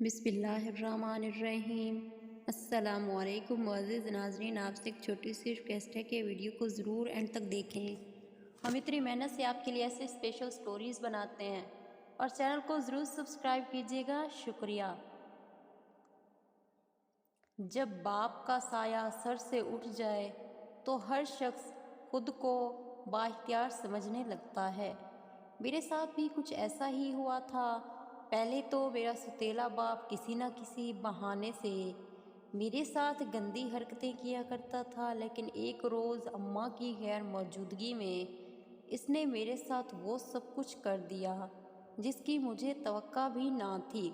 بسم اللہ الرحمن الرحیم۔ السلام علیکم معزز ناظرین، آپ سے ایک چھوٹی سی ریکویسٹ ہے کہ ویڈیو کو ضرور اینڈ تک دیکھیں۔ ہم اتنی محنت سے آپ کے لیے ایسے اسپیشل سٹوریز بناتے ہیں اور چینل کو ضرور سبسکرائب کیجیے گا، شکریہ۔ جب باپ کا سایہ سر سے اٹھ جائے تو ہر شخص خود کو بااختیار سمجھنے لگتا ہے۔ میرے ساتھ بھی کچھ ایسا ہی ہوا تھا۔ پہلے تو میرا ستیلا باپ کسی نہ کسی بہانے سے میرے ساتھ گندی حرکتیں کیا کرتا تھا، لیکن ایک روز اماں کی غیر موجودگی میں اس نے میرے ساتھ وہ سب کچھ کر دیا جس کی مجھے توقع بھی نہ تھی۔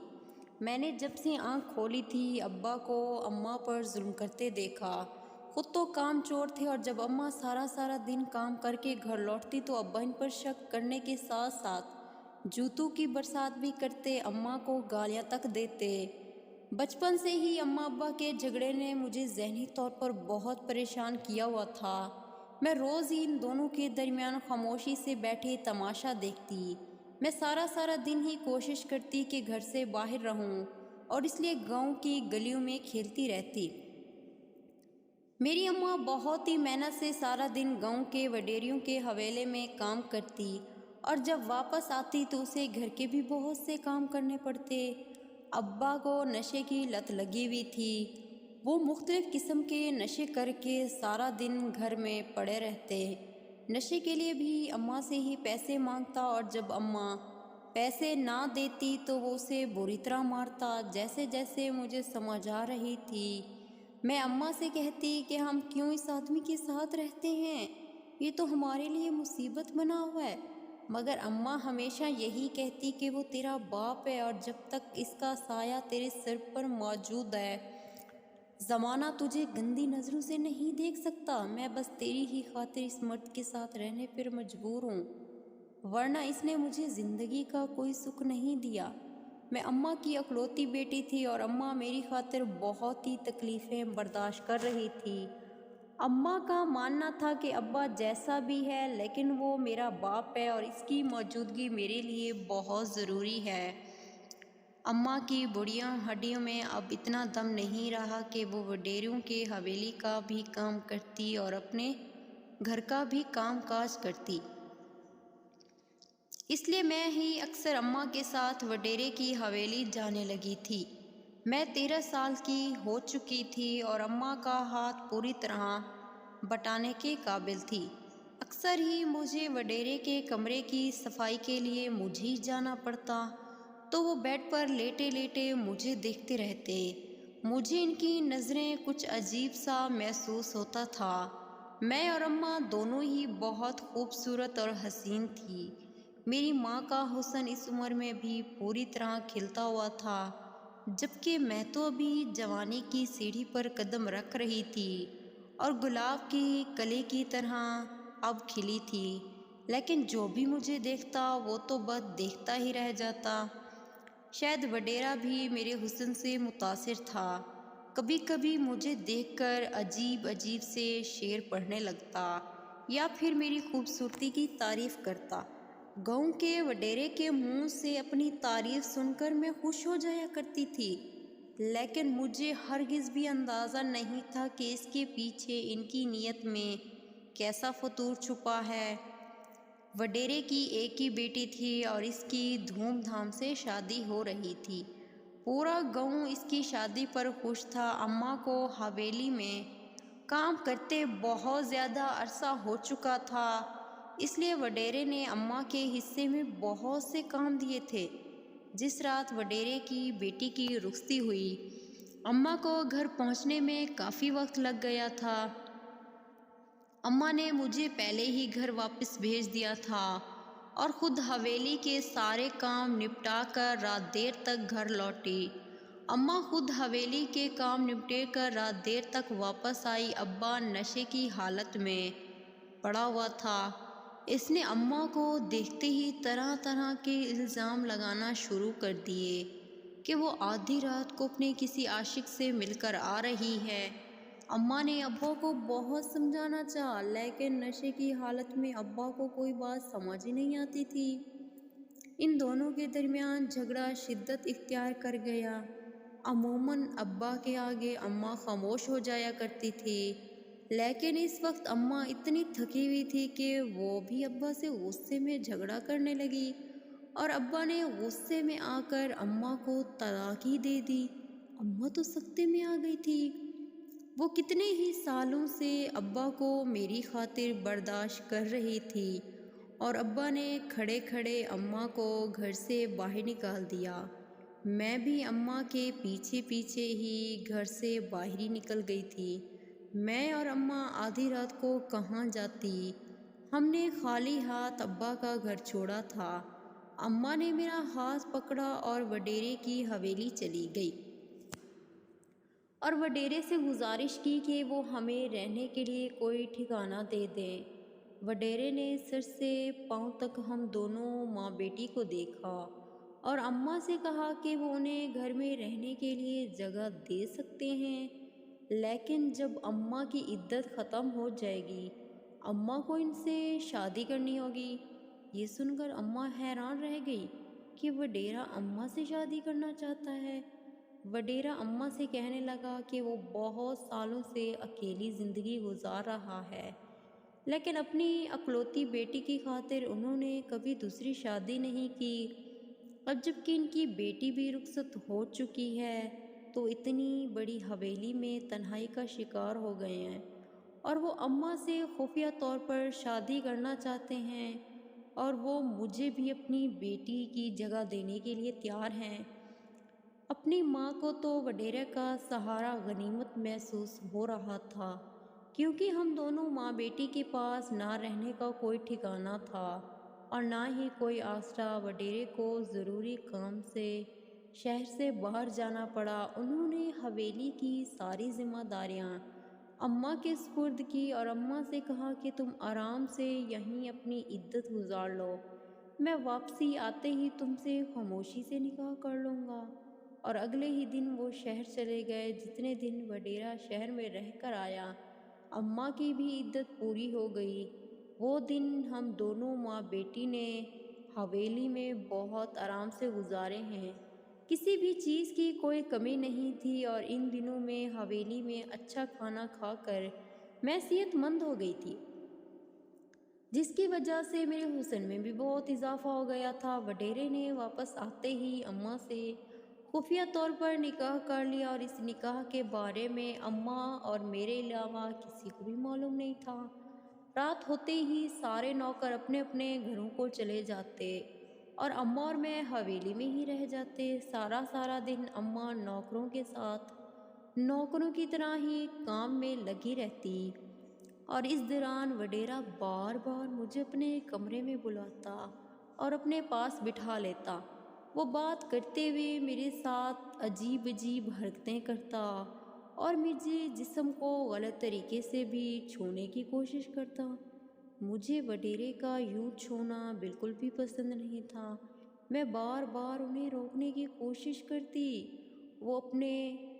میں نے جب سے آنکھ کھولی تھی ابا کو اماں پر ظلم کرتے دیکھا۔ خود تو کام چور تھے اور جب اماں سارا دن کام کر کے گھر لوٹتی تو ابا ان پر شک کرنے کے ساتھ ساتھ جوتوں کی برسات بھی کرتے، اماں کو گالیاں تک دیتے۔ بچپن سے ہی اماں ابا کے جھگڑے نے مجھے ذہنی طور پر بہت پریشان کیا ہوا تھا۔ میں روز ہی ان دونوں کے درمیان خاموشی سے بیٹھے تماشا دیکھتی۔ میں سارا دن ہی کوشش کرتی کہ گھر سے باہر رہوں اور اس لیے گاؤں کی گلیوں میں کھیلتی رہتی۔ میری اماں بہت ہی محنت سے سارا دن گاؤں کے وڈیریوں کے حویلے میں کام کرتی اور جب واپس آتی تو اسے گھر کے بھی بہت سے کام کرنے پڑتے۔ ابا کو نشے کی لت لگی ہوئی تھی۔ وہ مختلف قسم کے نشے کر کے سارا دن گھر میں پڑے رہتے۔ نشے کے لیے بھی اماں سے ہی پیسے مانگتا اور جب اماں پیسے نہ دیتی تو وہ اسے بری طرح مارتا۔ جیسے مجھے سمجھ آ رہی تھی میں اماں سے کہتی کہ ہم کیوں اس آدمی کے ساتھ رہتے ہیں، یہ تو ہمارے لیے مصیبت بنا ہوا ہے، مگر اماں ہمیشہ یہی کہتی کہ وہ تیرا باپ ہے اور جب تک اس کا سایہ تیرے سر پر موجود ہے زمانہ تجھے گندی نظروں سے نہیں دیکھ سکتا۔ میں بس تیری ہی خاطر اس مرد کے ساتھ رہنے پر مجبور ہوں، ورنہ اس نے مجھے زندگی کا کوئی سکھ نہیں دیا۔ میں اماں کی اکلوتی بیٹی تھی اور اماں میری خاطر بہت ہی تکلیفیں برداشت کر رہی تھی۔ اماں کا ماننا تھا کہ ابا جیسا بھی ہے لیکن وہ میرا باپ ہے اور اس کی موجودگی میرے لیے بہت ضروری ہے۔ اماں کی بڑیاں ہڈیوں میں اب اتنا دم نہیں رہا کہ وہ وڈیروں کے حویلی کا بھی کام کرتی اور اپنے گھر کا بھی کام کاج کرتی۔ اس لیے میں ہی اکثر اماں کے ساتھ وڈیرے کی حویلی جانے لگی تھی۔ میں 13 سال کی ہو چکی تھی اور اماں کا ہاتھ پوری طرح بٹانے کے قابل تھی۔ اکثر ہی مجھے وڈیرے کے کمرے کی صفائی کے لیے مجھے ہی جانا پڑتا، تو وہ بیڈ پر لیٹے لیٹے مجھے دیکھتے رہتے۔ مجھے ان کی نظریں کچھ عجیب سا محسوس ہوتا تھا۔ میں اور اماں دونوں ہی بہت خوبصورت اور حسین تھی۔ میری ماں کا حسن اس عمر میں بھی پوری طرح کھلتا ہوا تھا، جبکہ میں تو ابھی جوانی کی سیڑھی پر قدم رکھ رہی تھی اور گلاب کی کلی کی طرح اب کھلی تھی۔ لیکن جو بھی مجھے دیکھتا وہ تو بس دیکھتا ہی رہ جاتا۔ شاید وڈیرا بھی میرے حسن سے متاثر تھا۔ کبھی کبھی مجھے دیکھ کر عجیب سے شعر پڑھنے لگتا یا پھر میری خوبصورتی کی تعریف کرتا۔ گاؤں کے وڈیرے کے منہ سے اپنی تعریف سن کر میں خوش ہو جایا کرتی تھی، لیکن مجھے ہرگز بھی اندازہ نہیں تھا کہ اس کے پیچھے ان کی نیت میں کیسا فطور چھپا ہے۔ وڈیرے کی ایک ہی بیٹی تھی اور اس کی دھوم دھام سے شادی ہو رہی تھی۔ پورا گاؤں اس کی شادی پر خوش تھا۔ اماں کو حویلی میں کام کرتے بہت زیادہ عرصہ ہو چکا تھا، اس لیے وڈیرے نے اماں کے حصے میں بہت سے کام دیے تھے۔ جس رات وڈیرے کی بیٹی کی رخصتی ہوئی، اماں کو گھر پہنچنے میں کافی وقت لگ گیا تھا۔ اماں نے مجھے پہلے ہی گھر واپس بھیج دیا تھا اور خود حویلی کے سارے کام نپٹا کر رات دیر تک گھر لوٹی۔ اماں خود حویلی کے کام نپٹے کر رات دیر تک واپس آئی۔ ابا نشے کی حالت میں پڑا ہوا تھا۔ اس نے اماں کو دیکھتے ہی طرح کے الزام لگانا شروع کر دیے کہ وہ آدھی رات کو اپنے کسی عاشق سے مل کر آ رہی ہے۔ اماں نے ابا کو بہت سمجھانا چاہا، لیکن نشے کی حالت میں ابا کو کوئی بات سمجھ ہی نہیں آتی تھی۔ ان دونوں کے درمیان جھگڑا شدت اختیار کر گیا۔ عموماً ابا کے آگے اماں خاموش ہو جایا کرتی تھی، لیکن اس وقت اماں اتنی تھکی ہوئی تھی کہ وہ بھی ابا سے غصے میں جھگڑا کرنے لگی، اور ابا نے غصے میں آ کر اماں کو طلاق ہی دے دی۔ اماں تو سکتے میں آ گئی تھی۔ وہ کتنے ہی سالوں سے ابا کو میری خاطر برداشت کر رہی تھی، اور ابا نے کھڑے کھڑے اماں کو گھر سے باہر نکال دیا۔ میں بھی اماں کے پیچھے پیچھے ہی گھر سے باہر ہی نکل گئی تھی۔ میں اور اماں آدھی رات کو کہاں جاتی؟ ہم نے خالی ہاتھ ابا کا گھر چھوڑا تھا۔ اماں نے میرا ہاتھ پکڑا اور وڈیرے کی حویلی چلی گئی، اور وڈیرے سے گزارش کی کہ وہ ہمیں رہنے کے لیے کوئی ٹھکانہ دے دیں۔ وڈیرے نے سر سے پاؤں تک ہم دونوں ماں بیٹی کو دیکھا اور اماں سے کہا کہ وہ انہیں گھر میں رہنے کے لیے جگہ دے سکتے ہیں، لیکن جب اماں کی عدت ختم ہو جائے گی اماں کو ان سے شادی کرنی ہوگی۔ یہ سن کر اماں حیران رہ گئی کہ وڈیرا اماں سے شادی کرنا چاہتا ہے۔ وڈیرا اماں سے کہنے لگا کہ وہ بہت سالوں سے اکیلی زندگی گزار رہا ہے، لیکن اپنی اکلوتی بیٹی کی خاطر انہوں نے کبھی دوسری شادی نہیں کی۔ اب جب کہ ان کی بیٹی بھی رخصت ہو چکی ہے تو اتنی بڑی حویلی میں تنہائی کا شکار ہو گئے ہیں، اور وہ اماں سے خفیہ طور پر شادی کرنا چاہتے ہیں، اور وہ مجھے بھی اپنی بیٹی کی جگہ دینے کے لیے تیار ہیں۔ اپنی ماں کو تو وڈیرے کا سہارا غنیمت محسوس ہو رہا تھا، کیونکہ ہم دونوں ماں بیٹی کے پاس نہ رہنے کا کوئی ٹھکانہ تھا اور نہ ہی کوئی آسرا۔ وڈیرے کو ضروری کام سے شہر سے باہر جانا پڑا۔ انہوں نے حویلی کی ساری ذمہ داریاں اماں کے سپرد کی اور اماں سے کہا کہ تم آرام سے یہیں اپنی عدت گزار لو، میں واپسی آتے ہی تم سے خاموشی سے نکاح کر لوں گا۔ اور اگلے ہی دن وہ شہر چلے گئے۔ جتنے دن وڈیرا شہر میں رہ کر آیا اماں کی بھی عدت پوری ہو گئی۔ وہ دن ہم دونوں ماں بیٹی نے حویلی میں بہت آرام سے گزارے ہیں۔ کسی بھی چیز کی کوئی کمی نہیں تھی، اور ان دنوں میں حویلی میں اچھا کھانا کھا کر میں صحت مند ہو گئی تھی، جس کی وجہ سے میرے حسن میں بھی بہت اضافہ ہو گیا تھا۔ وڈیرے نے واپس آتے ہی اماں سے خفیہ طور پر نکاح کر لیا، اور اس نکاح کے بارے میں اماں اور میرے علاوہ کسی کو بھی معلوم نہیں تھا۔ رات ہوتے ہی سارے نوکر اپنے اپنے گھروں کو چلے جاتے اور اماں اور میں حویلی میں ہی رہ جاتے۔ سارا دن اماں نوکروں کے ساتھ نوکروں کی طرح ہی کام میں لگی رہتی، اور اس دوران وڈیرا بار بار مجھے اپنے کمرے میں بلاتا اور اپنے پاس بٹھا لیتا۔ وہ بات کرتے ہوئے میرے ساتھ عجیب عجیب حرکتیں کرتا اور مجھے جسم کو غلط طریقے سے بھی چھونے کی کوشش کرتا۔ مجھے وڈیرے کا یوں چھونا بالکل بھی پسند نہیں تھا۔ میں بار بار انہیں روکنے کی کوشش کرتی۔ وہ اپنے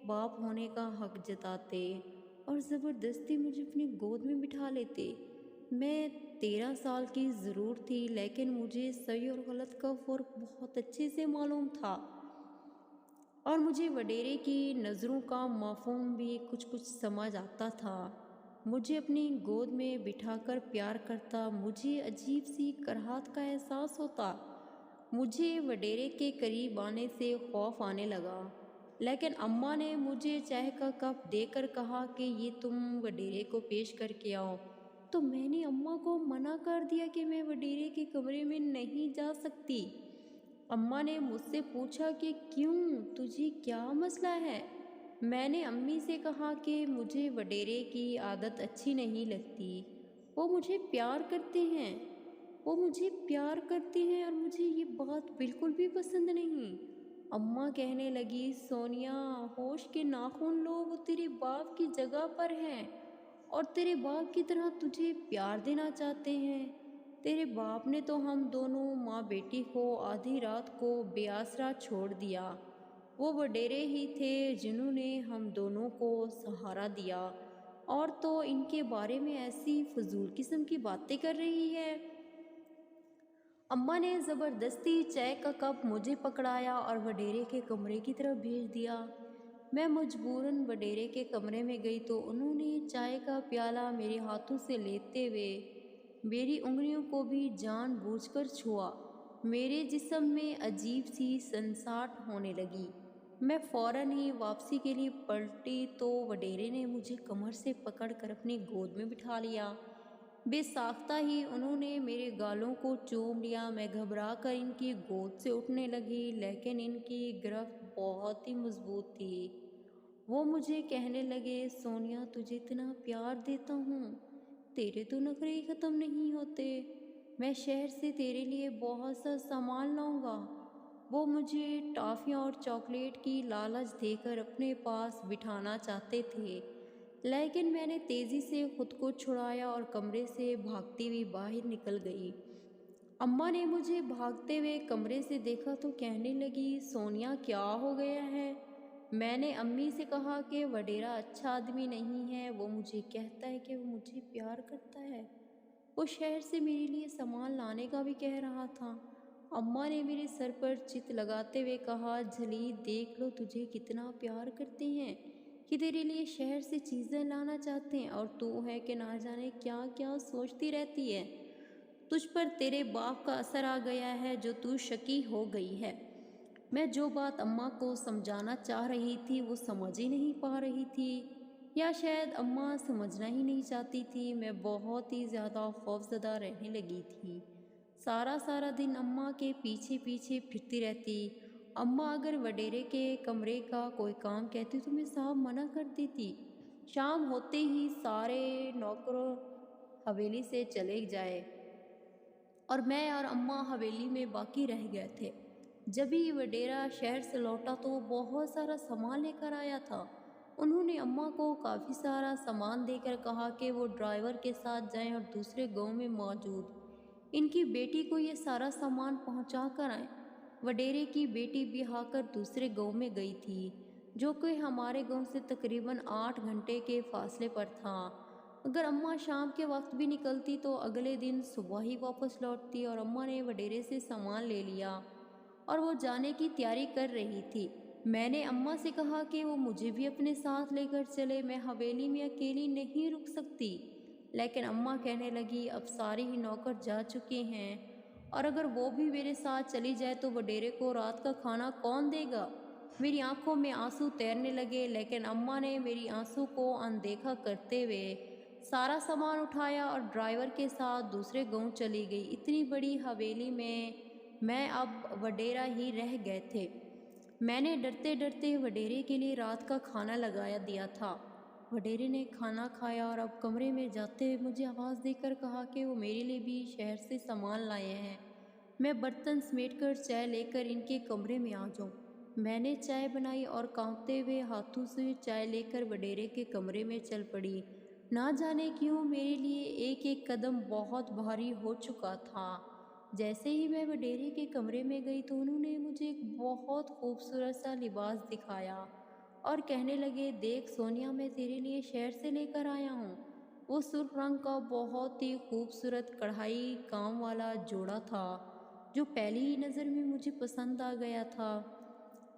باپ ہونے کا حق جتاتے اور زبردستی مجھے اپنی گود میں بٹھا لیتے۔ میں 13 سال کی ضرور تھی، لیکن مجھے صحیح اور غلط کا فرق بہت اچھے سے معلوم تھا، اور مجھے وڈیرے کی نظروں کا مفہوم بھی کچھ سمجھ آتا تھا۔ مجھے اپنی گود میں بٹھا کر پیار کرتا۔ مجھے عجیب سی کراہت کا احساس ہوتا۔ مجھے وڈیرے کے قریب آنے سے خوف آنے لگا، لیکن اماں نے مجھے چائے کا کپ دے کر کہا کہ یہ تم وڈیرے کو پیش کر کے آؤ، تو میں نے اماں کو منع کر دیا کہ میں وڈیرے کے کمرے میں نہیں جا سکتی۔ اماں نے مجھ سے پوچھا کہ کیوں، تجھے کیا مسئلہ ہے؟ میں نے امی سے کہا کہ مجھے وڈیرے کی عادت اچھی نہیں لگتی، وہ مجھے پیار کرتے ہیں اور مجھے یہ بات بالکل بھی پسند نہیں۔ اماں کہنے لگی، سونیا، ہوش کے ناخن لو، وہ تیرے باپ کی جگہ پر ہیں اور تیرے باپ کی طرح تجھے پیار دینا چاہتے ہیں۔ تیرے باپ نے تو ہم دونوں ماں بیٹی کو آدھی رات کو بے آسرا چھوڑ دیا۔ وہ وڈیرے ہی تھے جنہوں نے ہم دونوں کو سہارا دیا، اور تو ان کے بارے میں ایسی فضول قسم کی باتیں کر رہی ہے۔ اماں نے زبردستی چائے کا کپ مجھے پکڑایا اور وڈیرے کے کمرے کی طرف بھیج دیا۔ میں مجبوراً وڈیرے کے کمرے میں گئی تو انہوں نے چائے کا پیالہ میرے ہاتھوں سے لیتے ہوئے میری انگلیوں کو بھی جان بوجھ کر چھوا۔ میرے جسم میں عجیب سی سنساٹ ہونے لگی۔ میں فوراً ہی واپسی کے لیے پلٹی تو وڈیرے نے مجھے کمر سے پکڑ کر اپنی گود میں بٹھا لیا۔ بے ساختہ ہی انہوں نے میرے گالوں کو چوم لیا۔ میں گھبرا کر ان کی گود سے اٹھنے لگی، لیکن ان کی گرفت بہت ہی مضبوط تھی۔ وہ مجھے کہنے لگے، سونیا تجھے اتنا پیار دیتا ہوں، تیرے تو نخرے ہی ختم نہیں ہوتے، میں شہر سے تیرے لیے بہت سا سامان لاؤں گا۔ وہ مجھے ٹافیاں اور چاکلیٹ کی لالچ دے کر اپنے پاس بٹھانا چاہتے تھے، لیکن میں نے تیزی سے خود کو چھڑایا اور کمرے سے بھاگتی ہوئی باہر نکل گئی۔ اماں نے مجھے بھاگتے ہوئے کمرے سے دیکھا تو کہنے لگی، سونیا کیا ہو گیا ہے؟ میں نے امی سے کہا کہ وڈیرا اچھا آدمی نہیں ہے، وہ مجھے کہتا ہے کہ وہ مجھے پیار کرتا ہے، وہ شہر سے میرے لیے سامان لانے کا بھی کہہ رہا تھا۔ اماں نے میرے سر پر چت لگاتے ہوئے کہا، جھلی دیکھ لو تجھے کتنا پیار کرتے ہیں کہ تیرے لیے شہر سے چیزیں لانا چاہتے ہیں، اور تو ہے کہ نہ جانے کیا کیا سوچتی رہتی ہے۔ تجھ پر تیرے باپ کا اثر آ گیا ہے جو تو شکی ہو گئی ہے۔ میں جو بات اماں کو سمجھانا چاہ رہی تھی وہ سمجھ ہی نہیں پا رہی تھی، یا شاید اماں سمجھنا ہی نہیں چاہتی تھی۔ میں بہت ہی زیادہ خوفزدہ رہنے لگی تھی۔ سارا دن اماں کے پیچھے پیچھے پھرتی رہتی۔ اماں اگر وڈیرے کے کمرے کا کوئی کام کہتی تو میں صاف منع کر دیتی۔ شام ہوتے ہی سارے نوکر حویلی سے چلے جائے اور میں اور اماں حویلی میں باقی رہ گئے تھے۔ جب ہی وڈیرا شہر سے لوٹا تو وہ بہت سارا سامان لے کر آیا تھا۔ انہوں نے اماں کو کافی سارا سامان دے کر کہا کہ وہ ڈرائیور کے ساتھ جائیں اور دوسرے گاؤں میں موجود ان کی بیٹی کو یہ سارا سامان پہنچا کر آئیں۔ وڈیرے کی بیٹی بہا کر دوسرے گاؤں میں گئی تھی، جو کہ ہمارے گاؤں سے تقریباً 8 گھنٹے کے فاصلے پر تھا۔ اگر اماں شام کے وقت بھی نکلتی تو اگلے دن صبح ہی واپس لوٹتی، اور اماں نے وڈیرے سے سامان لے لیا اور وہ جانے کی تیاری کر رہی تھی۔ میں نے اماں سے کہا کہ وہ مجھے بھی اپنے ساتھ لے کر چلے، میں حویلی میں اکیلی نہیں رک سکتی، لیکن اماں کہنے لگی، اب سارے ہی نوکر جا چکے ہیں اور اگر وہ بھی میرے ساتھ چلی جائے تو وڈیرے کو رات کا کھانا کون دے گا؟ میری آنکھوں میں آنسو تیرنے لگے، لیکن اماں نے میری آنسو کو اندیکھا کرتے ہوئے سارا سامان اٹھایا اور ڈرائیور کے ساتھ دوسرے گاؤں چلی گئی۔ اتنی بڑی حویلی میں اب وڈیرا ہی رہ گئے تھے۔ میں نے ڈرتے ڈرتے وڈیرے کے لیے رات کا کھانا لگایا دیا تھا۔ وڈیرے نے کھانا کھایا اور اب کمرے میں جاتے ہوئے مجھے آواز دے کر کہا کہ وہ میرے لیے بھی شہر سے سامان لائے ہیں، میں برتن سمیٹ کر چائے لے کر ان کے کمرے میں آ جاؤں۔ میں نے چائے بنائی اور کانپتے ہوئے ہاتھوں سے چائے لے کر وڈیرے کے کمرے میں چل پڑی۔ نہ جانے کیوں میرے لیے ایک ایک قدم بہت بھاری ہو چکا تھا۔ جیسے ہی میں وڈیرے کے کمرے میں گئی تو انہوں نے مجھے ایک بہت خوبصورت سا لباس دکھایا اور کہنے لگے، دیکھ سونیا، میں تیرے لیے شہر سے لے کر آیا ہوں۔ وہ سرخ رنگ کا بہت ہی خوبصورت کڑھائی کام والا جوڑا تھا جو پہلی ہی نظر میں مجھے پسند آ گیا تھا۔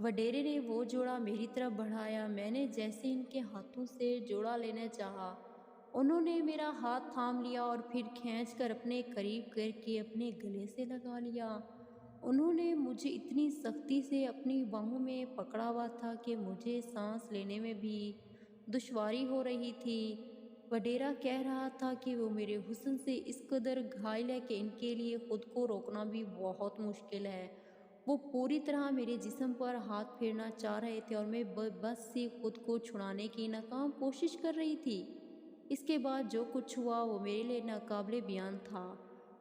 وڈیرے نے وہ جوڑا میری طرف بڑھایا۔ میں نے جیسے ان کے ہاتھوں سے جوڑا لینا چاہا، انہوں نے میرا ہاتھ تھام لیا اور پھر کھینچ کر اپنے قریب کر کے اپنے گلے سے لگا لیا۔ انہوں نے مجھے اتنی سختی سے اپنی باہوں میں پکڑا ہوا تھا کہ مجھے سانس لینے میں بھی دشواری ہو رہی تھی۔ وڈیرا کہہ رہا تھا کہ وہ میرے حسن سے اس قدر گھائل ہے کہ ان کے لیے خود کو روکنا بھی بہت مشکل ہے۔ وہ پوری طرح میرے جسم پر ہاتھ پھیرنا چاہ رہے تھے اور میں بس سے خود کو چھڑانے کی ناکام کوشش کر رہی تھی۔ اس کے بعد جو کچھ ہوا وہ میرے لیے ناقابل بیان تھا۔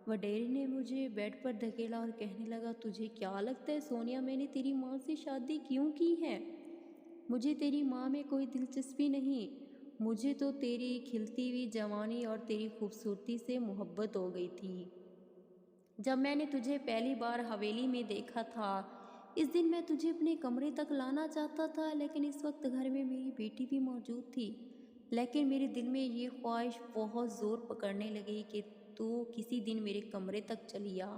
وڈیرے نے مجھے بیڈ پر دھکیلا اور کہنے لگا، تجھے کیا لگتا ہے سونیا، میں نے تیری ماں سے شادی کیوں کی ہے؟ مجھے تیری ماں میں کوئی دلچسپی نہیں، مجھے تو تیری کھلتی ہوئی جوانی اور تیری خوبصورتی سے محبت ہو گئی تھی۔ جب میں نے تجھے پہلی بار حویلی میں دیکھا تھا اس دن میں تجھے اپنے کمرے تک لانا چاہتا تھا، لیکن اس وقت گھر میں میری بیٹی بھی موجود تھی، لیکن میرے دل میں یہ خواہش بہت زور پکڑنے لگی کہ تو کسی دن میرے کمرے تک چلی آ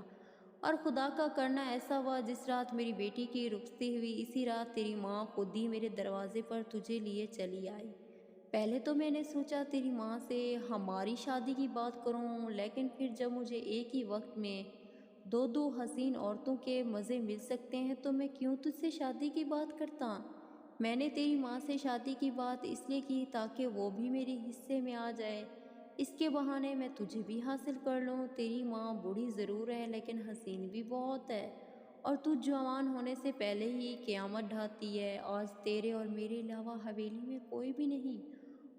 اور خدا کا کرنا ایسا ہوا جس رات میری بیٹی کی رخصتی ہوئی اسی رات تیری ماں خود ہی میرے دروازے پر تجھے لیے چلی آئی۔ پہلے تو میں نے سوچا تیری ماں سے ہماری شادی کی بات کروں، لیکن پھر جب مجھے ایک ہی وقت میں دو دو حسین عورتوں کے مزے مل سکتے ہیں تو میں کیوں تجھ سے شادی کی بات کرتا۔ میں نے تیری ماں سے شادی کی بات اس لیے کی تاکہ وہ بھی میرے حصے میں آ جائے، اس کے بہانے میں تجھے بھی حاصل کر لوں۔ تیری ماں بوڑھی ضرور ہے لیکن حسین بھی بہت ہے، اور تو جوان ہونے سے پہلے ہی قیامت ڈھاتی ہے۔ آج تیرے اور میرے علاوہ حویلی میں کوئی بھی نہیں،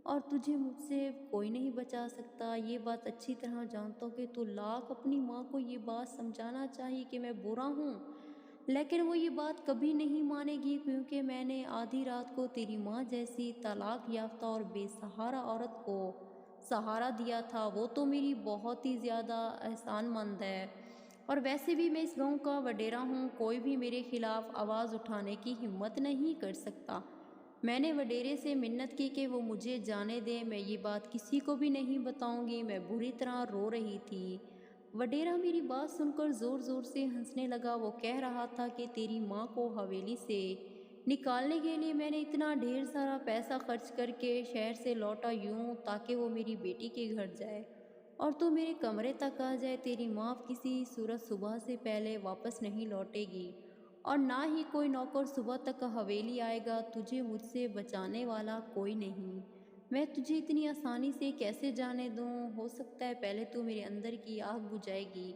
اور تجھے مجھ سے کوئی نہیں بچا سکتا۔ یہ بات اچھی طرح جانتا ہوں کہ تو لاکھ اپنی ماں کو یہ بات سمجھانا چاہیے کہ میں برا ہوں، لیکن وہ یہ بات کبھی نہیں مانے گی، کیونکہ میں نے آدھی رات کو تیری ماں جیسی طلاق یافتہ اور بے سہارا عورت کو سہارا دیا تھا۔ وہ تو میری بہت ہی زیادہ احسان مند ہے، اور ویسے بھی میں اس گاؤں کا وڈیرا ہوں، کوئی بھی میرے خلاف آواز اٹھانے کی ہمت نہیں کر سکتا۔ میں نے وڈیرے سے منت کی کہ وہ مجھے جانے دے، میں یہ بات کسی کو بھی نہیں بتاؤں گی۔ میں بری طرح رو رہی تھی۔ وڈیرا میری بات سن کر زور زور سے ہنسنے لگا۔ وہ کہہ رہا تھا کہ تیری ماں کو حویلی سے نکالنے کے لیے میں نے اتنا ڈھیر سارا پیسہ خرچ کر کے شہر سے لوٹا یوں تاکہ وہ میری بیٹی کے گھر جائے اور تو میرے کمرے تک آ جائے۔ تیری ماں اب کسی صورت صبح سے پہلے واپس نہیں لوٹے گی، اور نہ ہی کوئی نوکر صبح تک حویلی آئے گا۔ تجھے مجھ سے بچانے والا کوئی نہیں۔ میں تجھے اتنی آسانی سے کیسے جانے دوں؟ ہو سکتا ہے پہلے تو میرے اندر کی آگ بجھائے گی،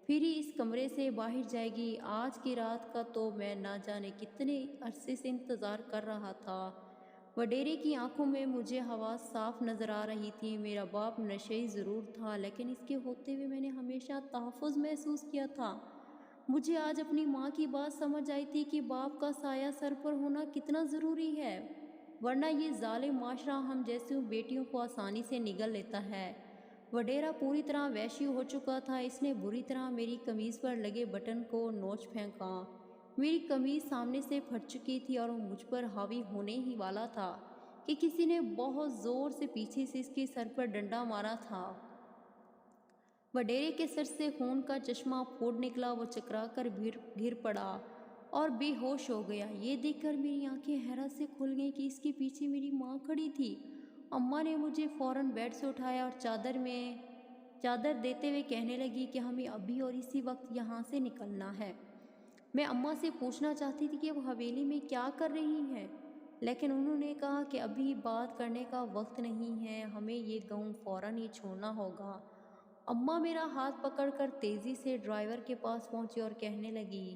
پھر ہی اس کمرے سے باہر جائے گی۔ آج کی رات کا تو میں نہ جانے کتنے عرصے سے انتظار کر رہا تھا۔ وڈیرے کی آنکھوں میں مجھے حواس صاف نظر آ رہی تھی۔ میرا باپ نشئی ضرور تھا، لیکن اس کے ہوتے ہوئے میں نے ہمیشہ تحفظ محسوس کیا تھا۔ مجھے آج اپنی ماں کی بات سمجھ آئی تھی کہ باپ کا سایہ سر پر ہونا کتنا ضروری ہے، ورنہ یہ ظالم معاشرہ ہم جیسی بیٹیوں کو آسانی سے نگل لیتا ہے۔ وڈیرا پوری طرح وحشی ہو چکا تھا۔ اس نے بری طرح میری قمیض پر لگے بٹن کو نوچ پھینکا۔ میری قمیض سامنے سے پھٹ چکی تھی اور وہ مجھ پر حاوی ہونے ہی والا تھا کہ کسی نے بہت زور سے پیچھے سے اس کے سر پر ڈنڈا مارا تھا۔ وڈیرے کے سر سے خون کا چشمہ پھوٹ نکلا۔ وہ چکرا کر گر پڑا اور بے ہوش ہو گیا۔ یہ دیکھ کر میری آنکھیں حیرت سے کھل گئیں کہ اس کے پیچھے میری ماں کھڑی تھی۔ اماں نے مجھے فوراً بیڈ سے اٹھایا اور چادر دیتے ہوئے کہنے لگی کہ ہمیں ابھی اور اسی وقت یہاں سے نکلنا ہے۔ میں اماں سے پوچھنا چاہتی تھی کہ وہ حویلی میں کیا کر رہی ہیں، لیکن انہوں نے کہا کہ ابھی بات کرنے کا وقت نہیں ہے، ہمیں یہ گاؤں فوراً ہی چھوڑنا ہوگا۔ اماں میرا ہاتھ پکڑ کر تیزی سے ڈرائیور کے پاس پہنچی اور کہنے لگی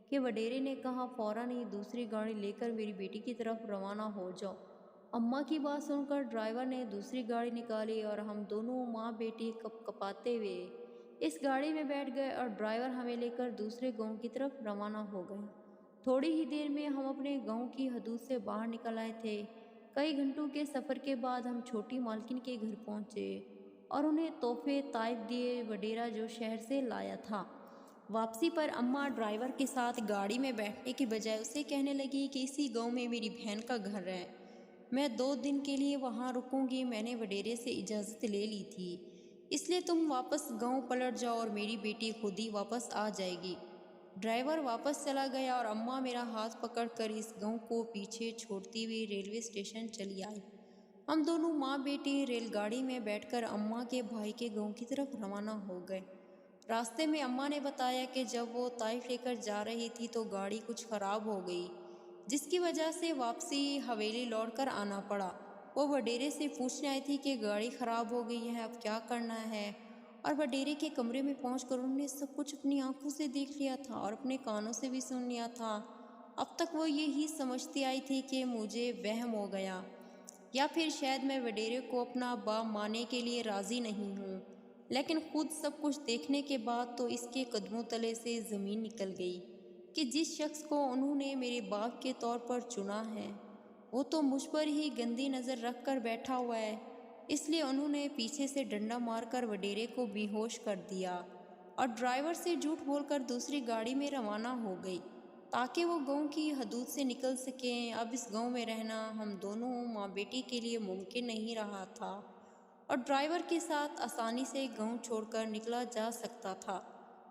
کہ وڈیرے نے کہا فوراً ہی دوسری گاڑی لے کر میری بیٹی کی طرف روانہ ہو جاؤ۔ اماں کی بات سن کر ڈرائیور نے دوسری گاڑی نکالی اور ہم دونوں ماں بیٹی کپ کپاتے ہوئے اس گاڑی میں بیٹھ گئے اور ڈرائیور ہمیں لے کر دوسرے گاؤں کی طرف روانہ ہو گئے۔ تھوڑی ہی دیر میں ہم اپنے گاؤں کی حدود سے باہر نکل آئے تھے۔ کئی گھنٹوں کے سفر کے بعد ہم چھوٹی مالکن کے گھر پہنچے اور انہیں تحفے تائب دیے وڈیرا جو شہر سے لایا تھا۔ واپسی پر اماں ڈرائیور کے ساتھ گاڑی میں بیٹھنے کی بجائے اسے کہنے لگی کہ اسی گاؤں میں میری بہن کا گھر ہے، میں 2 دن کے لیے وہاں رکوں گی۔ میں نے وڈیرے سے اجازت لے لی تھی، اس لیے تم واپس گاؤں پلٹ جاؤ اور میری بیٹی خود ہی واپس آ جائے گی۔ ڈرائیور واپس چلا گیا اور اماں میرا ہاتھ پکڑ کر اس گاؤں کو پیچھے چھوڑتی ہوئی ریلوے اسٹیشن چلی آئی۔ ہم دونوں ماں بیٹی ریل گاڑی میں بیٹھ کر اماں کے بھائی کے گاؤں کی طرف روانہ ہو گئے۔ راستے میں اماں نے بتایا کہ جب وہ طائف لے کر جا رہی تھی تو گاڑی کچھ خراب ہو گئی، جس کی وجہ سے واپسی حویلی لوٹ کر آنا پڑا۔ وہ وڈیرے سے پوچھنے آئی تھی کہ گاڑی خراب ہو گئی ہے، اب کیا کرنا ہے، اور وڈیرے کے کمرے میں پہنچ کر انہوں نے سب کچھ اپنی آنکھوں سے دیکھ لیا تھا اور اپنے کانوں سے بھی سن لیا تھا۔ اب تک وہ یہی سمجھتی آئی تھی کہ مجھے وہم ہو گیا، یا پھر شاید میں وڈیرے کو اپنا باپ ماننے کے لیے راضی نہیں ہوں، لیکن خود سب کچھ دیکھنے کے بعد تو اس کے قدموں تلے سے زمین نکل گئی کہ جس شخص کو انہوں نے میرے باپ کے طور پر چنا ہے وہ تو مجھ پر ہی گندی نظر رکھ کر بیٹھا ہوا ہے۔ اس لیے انہوں نے پیچھے سے ڈنڈا مار کر وڈیرے کو بے ہوش کر دیا اور ڈرائیور سے جھوٹ بول کر دوسری گاڑی میں روانہ ہو گئی تاکہ وہ گاؤں کی حدود سے نکل سکیں۔ اب اس گاؤں میں رہنا ہم دونوں ماں بیٹی کے لیے ممکن نہیں رہا تھا اور ڈرائیور کے ساتھ آسانی سے گاؤں چھوڑ کر نکلا جا سکتا تھا۔